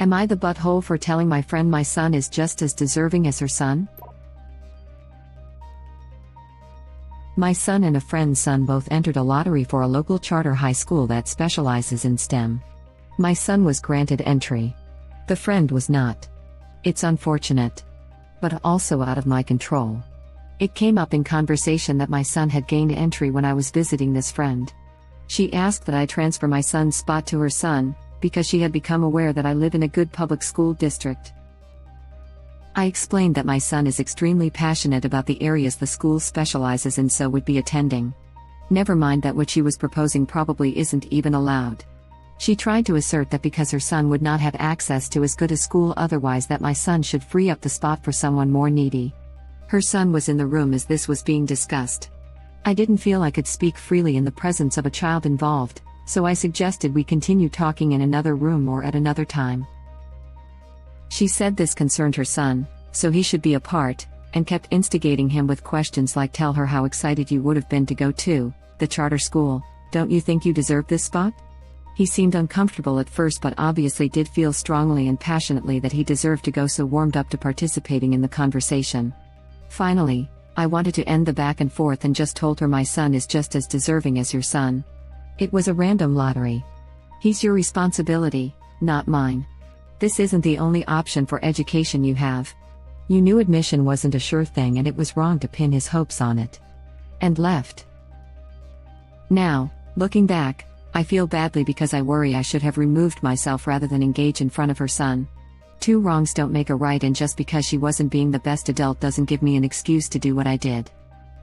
Am I the butthole for telling my friend my son is just as deserving as her son? My son and a friend's son both entered a lottery for a local charter high school that specializes in STEM. My son was granted entry. The friend was not. It's unfortunate, but also out of my control. It came up in conversation that my son had gained entry when I was visiting this friend. She asked that I transfer my son's spot to her son, because she had become aware that I live in a good public school district. I explained that my son is extremely passionate about the areas the school specializes in, so would be attending. Never mind that what she was proposing probably isn't even allowed. She tried to assert that because her son would not have access to as good a school otherwise, that my son should free up the spot for someone more needy. Her son was in the room as this was being discussed. I didn't feel I could speak freely in the presence of a child involved, so I suggested we continue talking in another room or at another time. She said this concerned her son, so he should be a part, and kept instigating him with questions like, tell her how excited you would have been to go to the charter school. Don't you think you deserve this spot? He seemed uncomfortable at first, but obviously did feel strongly and passionately that he deserved to go, so warmed up to participating in the conversation. Finally, I wanted to end the back and forth and just told her my son is just as deserving as your son. It was a random lottery. He's your responsibility, not mine. This isn't the only option for education you have. You knew admission wasn't a sure thing and it was wrong to pin his hopes on it. And left. Now, looking back, I feel badly because I worry I should have removed myself rather than engage in front of her son. Two wrongs don't make a right, and just because she wasn't being the best adult doesn't give me an excuse to do what I did.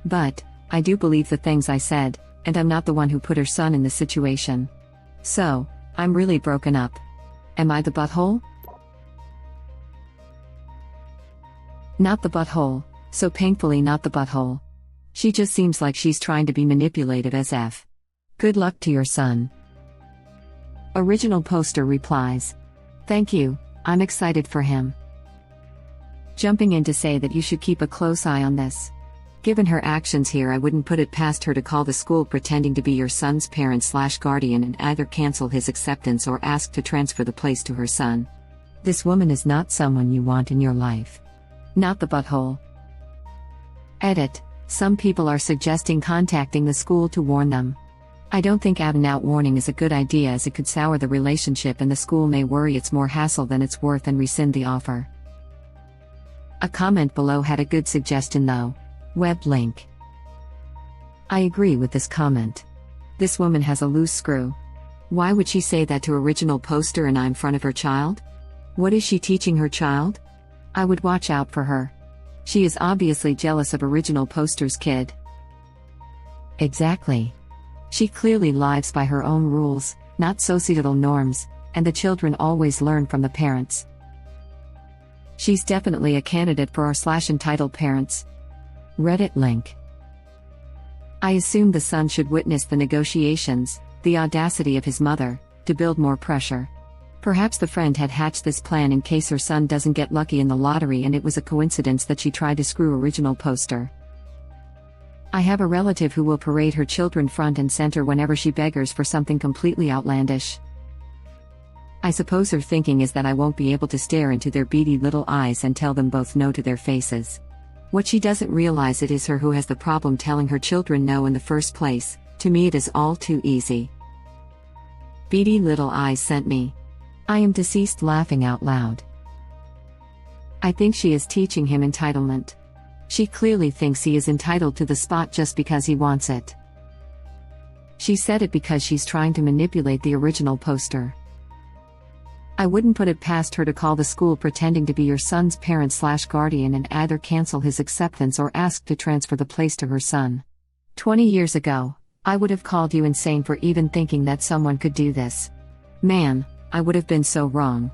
But I do believe the things I said, and I'm not the one who put her son in this situation. So, I'm really broken up. Am I the butthole? Not the butthole, so painfully not the butthole. She just seems like she's trying to be manipulative as F. Good luck to your son. Original poster replies. Thank you, I'm excited for him. Jumping in to say that you should keep a close eye on this. Given her actions here, I wouldn't put it past her to call the school pretending to be your son's parent/guardian and either cancel his acceptance or ask to transfer the place to her son. This woman is not someone you want in your life. Not the butthole. Edit. Some people are suggesting contacting the school to warn them. I don't think out-and-out warning is a good idea, as it could sour the relationship and the school may worry it's more hassle than it's worth and rescind the offer. A comment below had a good suggestion though. Web link. I agree with this comment. This woman has a loose screw. Why would she say that to original poster and I'm in front of her child? What is she teaching her child? I would watch out for her. She is obviously jealous of original poster's kid. Exactly. She clearly lives by her own rules, not societal norms, and the children always learn from the parents. She's definitely a candidate for our/entitled parents. Reddit link. I assume the son should witness the negotiations, the audacity of his mother, to build more pressure. Perhaps the friend had hatched this plan in case her son doesn't get lucky in the lottery, and it was a coincidence that she tried to screw original poster. I have a relative who will parade her children front and center whenever she beggars for something completely outlandish. I suppose her thinking is that I won't be able to stare into their beady little eyes and tell them both no to their faces. What she doesn't realize, it is her who has the problem telling her children no in the first place. To me it is all too easy. Beady little eyes sent me. I am deceased laughing out loud. I think she is teaching him entitlement. She clearly thinks he is entitled to the spot just because he wants it. She said it because she's trying to manipulate the original poster. I wouldn't put it past her to call the school pretending to be your son's parent/guardian and either cancel his acceptance or ask to transfer the place to her son. 20 years ago, I would have called you insane for even thinking that someone could do this. Man, I would have been so wrong.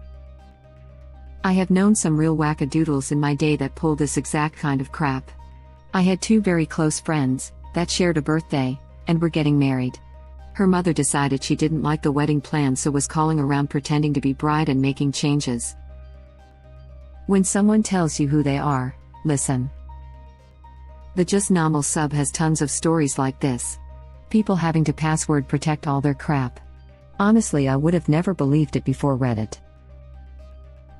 I have known some real wackadoodles in my day that pulled this exact kind of crap. I had two very close friends that shared a birthday and were getting married. Her mother decided she didn't like the wedding plan, so was calling around pretending to be bride and making changes. When someone tells you who they are, listen. The Just Normal sub has tons of stories like this. People having to password protect all their crap. Honestly, I would have never believed it before Reddit.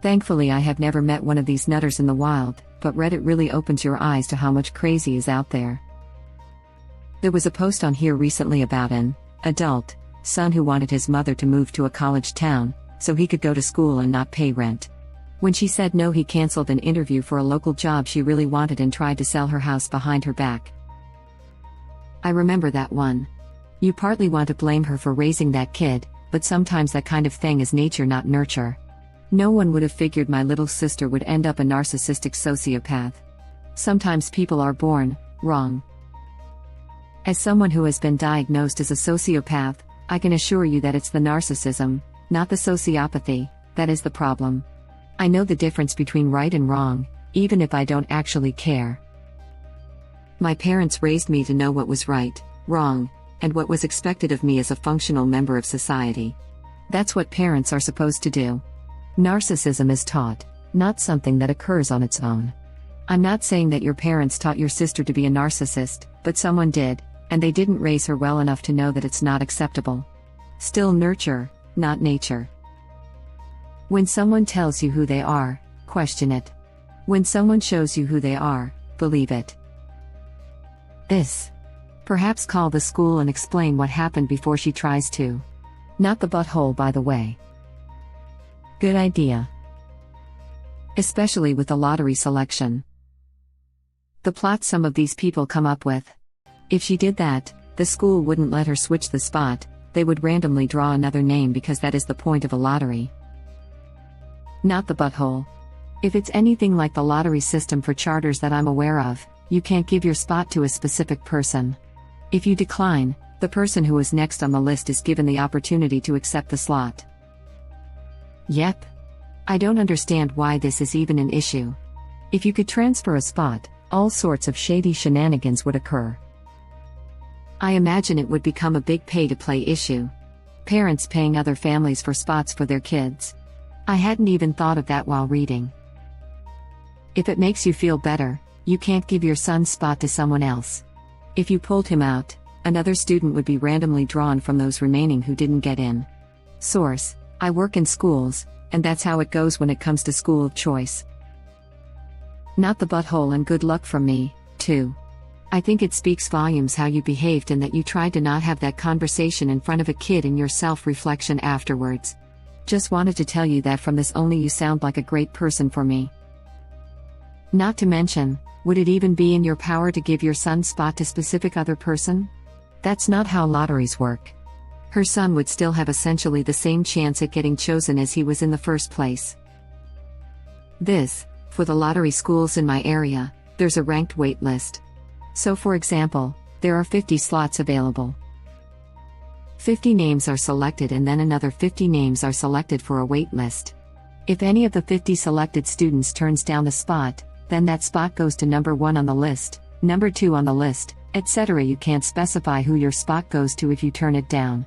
Thankfully, I have never met one of these nutters in the wild, but Reddit really opens your eyes to how much crazy is out there. There was a post on here recently about an adult son who wanted his mother to move to a college town so he could go to school and not pay rent. When she said no, he canceled an interview for a local job she really wanted and tried to sell her house behind her back. I remember that one. You partly want to blame her for raising that kid, but sometimes that kind of thing is nature, not nurture. No one would have figured my little sister would end up a narcissistic sociopath. Sometimes people are born wrong. As someone who has been diagnosed as a sociopath, I can assure you that it's the narcissism, not the sociopathy, that is the problem. I know the difference between right and wrong, even if I don't actually care. My parents raised me to know what was right, wrong, and what was expected of me as a functional member of society. That's what parents are supposed to do. Narcissism is taught, not something that occurs on its own. I'm not saying that your parents taught your sister to be a narcissist, but someone did, and they didn't raise her well enough to know that it's not acceptable. Still nurture, not nature. When someone tells you who they are, question it. When someone shows you who they are, believe it. Perhaps call the school and explain what happened before she tries to. Not the butthole, by the way. Good idea. Especially with the lottery selection. The plot some of these people come up with. If she did that, the school wouldn't let her switch the spot, they would randomly draw another name because that is the point of a lottery. Not the butthole. If it's anything like the lottery system for charters that I'm aware of, you can't give your spot to a specific person. If you decline, the person who is next on the list is given the opportunity to accept the slot. Yep. I don't understand why this is even an issue. If you could transfer a spot, all sorts of shady shenanigans would occur. I imagine it would become a big pay-to-play issue. Parents paying other families for spots for their kids. I hadn't even thought of that while reading. If it makes you feel better, you can't give your son's spot to someone else. If you pulled him out, another student would be randomly drawn from those remaining who didn't get in. Source: I work in schools, and that's how it goes when it comes to school of choice. Not the butthole, and good luck from me, too. I think it speaks volumes how you behaved and that you tried to not have that conversation in front of a kid in your self-reflection afterwards. Just wanted to tell you that from this only you sound like a great person for me. Not to mention, would it even be in your power to give your son's spot to specific other person? That's not how lotteries work. Her son would still have essentially the same chance at getting chosen as he was in the first place. For the lottery schools in my area, there's a ranked wait list. So for example, there are 50 slots available. 50 names are selected and then another 50 names are selected for a wait list. If any of the 50 selected students turns down the spot, then that spot goes to number 1 on the list, number 2 on the list, etc. You can't specify who your spot goes to if you turn it down.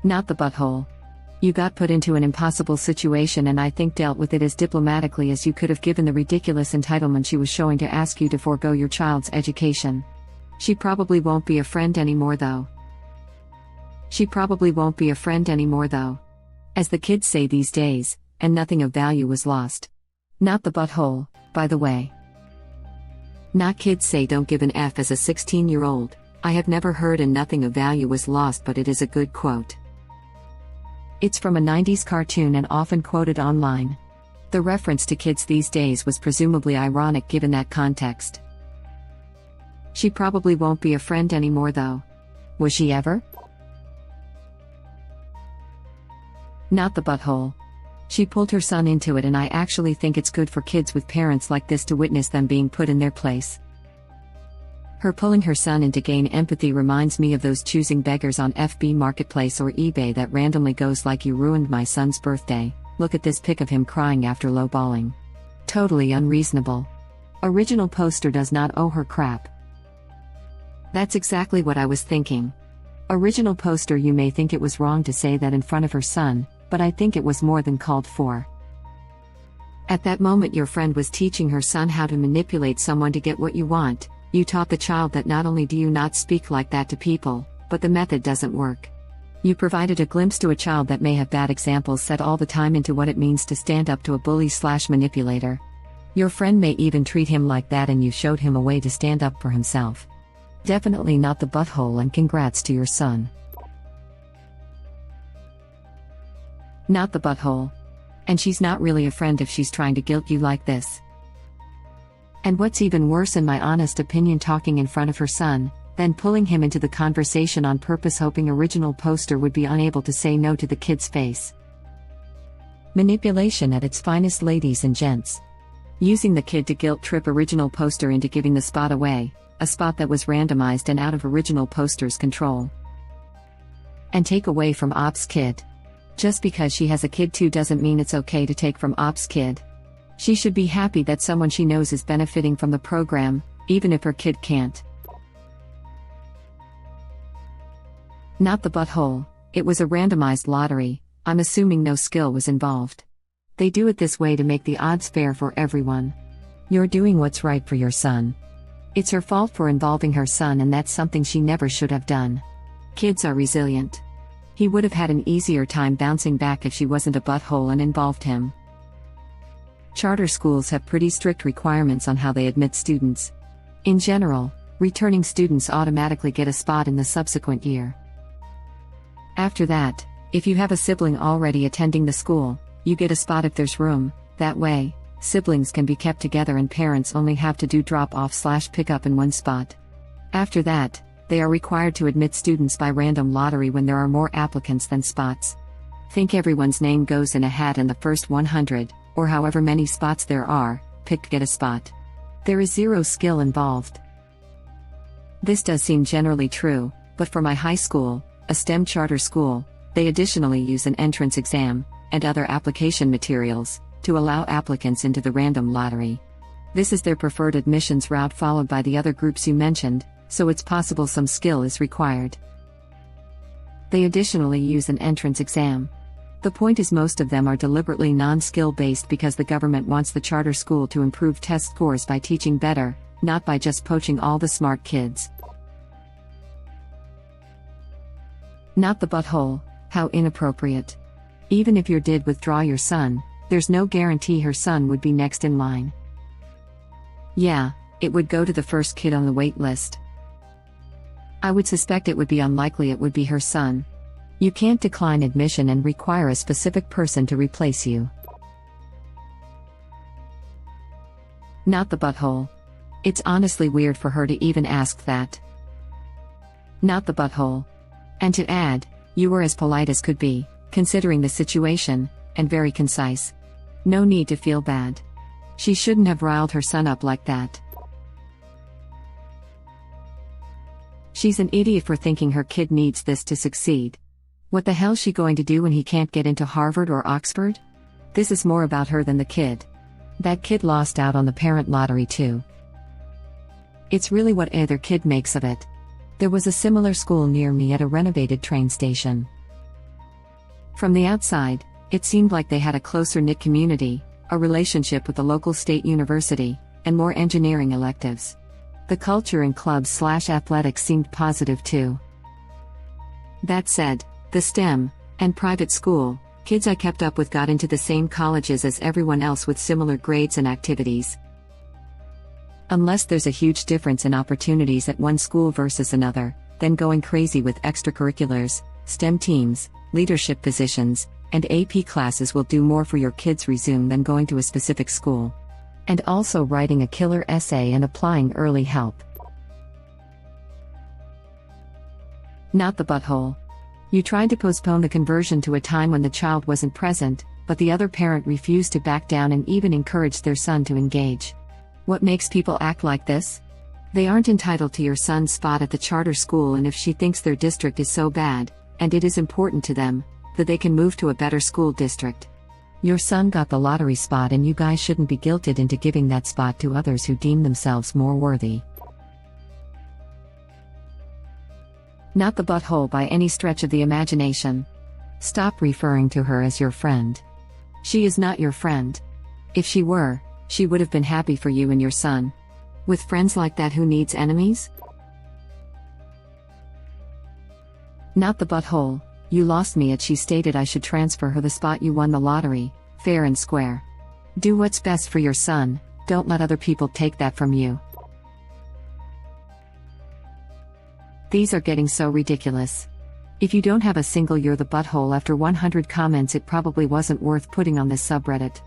Not the butthole. You got put into an impossible situation and I think dealt with it as diplomatically as you could have, given the ridiculous entitlement she was showing to ask you to forego your child's education. She probably won't be a friend anymore though. As the kids say these days, and nothing of value was lost. Not the butthole, by the way. Not kids say don't give an F as a 16-year-old, I have never heard and nothing of value was lost, but it is a good quote. It's from a 90s cartoon and often quoted online. The reference to kids these days was presumably ironic given that context. She probably won't be a friend anymore though. Was she ever? Not the butthole. She pulled her son into it, and I actually think it's good for kids with parents like this to witness them being put in their place. Her pulling her son in to gain empathy reminds me of those choosing beggars on FB Marketplace or eBay that randomly goes like, "You ruined my son's birthday, look at this pic of him crying after lowballing." Totally unreasonable. Original poster does not owe her crap. That's exactly what I was thinking. Original poster, you may think it was wrong to say that in front of her son, but I think it was more than called for. At that moment your friend was teaching her son how to manipulate someone to get what you want. You taught the child that not only do you not speak like that to people, but the method doesn't work. You provided a glimpse to a child that may have bad examples set all the time into what it means to stand up to a bully/manipulator. Your friend may even treat him like that, and you showed him a way to stand up for himself. Definitely not the butthole, and congrats to your son. Not the butthole. And she's not really a friend if she's trying to guilt you like this. And what's even worse, in my honest opinion, talking in front of her son, then pulling him into the conversation on purpose, hoping original poster would be unable to say no to the kid's face. Manipulation at its finest, ladies and gents. Using the kid to guilt trip original poster into giving the spot away, a spot that was randomized and out of original poster's control. And take away from Ops kid. Just because she has a kid too doesn't mean it's okay to take from Ops kid. She should be happy that someone she knows is benefiting from the program, even if her kid can't. Not the butthole. It was a randomized lottery. I'm assuming no skill was involved. They do it this way to make the odds fair for everyone. You're doing what's right for your son. It's her fault for involving her son, and that's something she never should have done. Kids are resilient. He would have had an easier time bouncing back if she wasn't a butthole and involved him. Charter schools have pretty strict requirements on how they admit students. In general, returning students automatically get a spot in the subsequent year. After that, if you have a sibling already attending the school, you get a spot if there's room. That way, siblings can be kept together and parents only have to do drop-off/pick-up in one spot. After that, they are required to admit students by random lottery when there are more applicants than spots. Think everyone's name goes in a hat and the first 100, or however many spots there are, picked get a spot. There is zero skill involved. This does seem generally true, but for my high school, a STEM charter school, they additionally use an entrance exam, and other application materials, to allow applicants into the random lottery. This is their preferred admissions route, followed by the other groups you mentioned, so it's possible some skill is required. They additionally use an entrance exam. The point is, most of them are deliberately non-skill based because the government wants the charter school to improve test scores by teaching better, not by just poaching all the smart kids. Not the butthole. How inappropriate. Even if you did withdraw your son, there's no guarantee her son would be next in line. Yeah, it would go to the first kid on the wait list. I would suspect it would be unlikely it would be her son. You can't decline admission and require a specific person to replace you. Not the butthole. It's honestly weird for her to even ask that. Not the butthole. And to add, you were as polite as could be, considering the situation, and very concise. No need to feel bad. She shouldn't have riled her son up like that. She's an idiot for thinking her kid needs this to succeed. What the hell's she going to do when he can't get into Harvard or Oxford? This is more about her than the kid. That kid lost out on the parent lottery too. It's really what either kid makes of it. There was a similar school near me at a renovated train station. From the outside, it seemed like they had a closer-knit community, a relationship with the local state university, and more engineering electives. The culture in clubs/athletics seemed positive too. That said, the STEM and private school kids I kept up with got into the same colleges as everyone else with similar grades and activities. Unless there's a huge difference in opportunities at one school versus another, then going crazy with extracurriculars, STEM teams, leadership positions, and AP classes will do more for your kid's resume than going to a specific school. And also writing a killer essay and applying early help. Not the butthole. You tried to postpone the conversion to a time when the child wasn't present, but the other parent refused to back down and even encouraged their son to engage. What makes people act like this? They aren't entitled to your son's spot at the charter school, and if she thinks their district is so bad, and it is important to them, that they can move to a better school district. Your son got the lottery spot, and you guys shouldn't be guilted into giving that spot to others who deem themselves more worthy. Not the butthole by any stretch of the imagination. Stop referring to her as your friend. She is not your friend. If she were, she would have been happy for you and your son. With friends like that, who needs enemies? Not the butthole. You lost me. She stated I should transfer her the spot. You won the lottery, fair and square. Do what's best for your son, don't let other people take that from you. These are getting so ridiculous. If you don't have a single "you're the butthole" after 100 comments, it probably wasn't worth putting on this subreddit.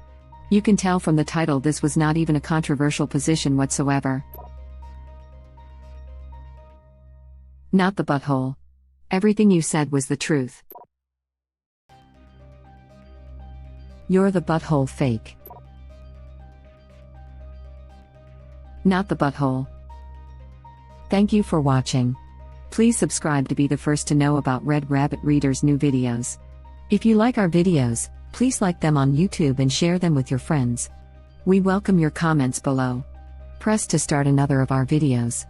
You can tell from the title this was not even a controversial position whatsoever. Not the butthole. Everything you said was the truth. You're the butthole fake. Not the butthole. Thank you for watching. Please subscribe to be the first to know about Red Rabbit Reader's new videos. If you like our videos, please like them on YouTube and share them with your friends. We welcome your comments below. Press to start another of our videos.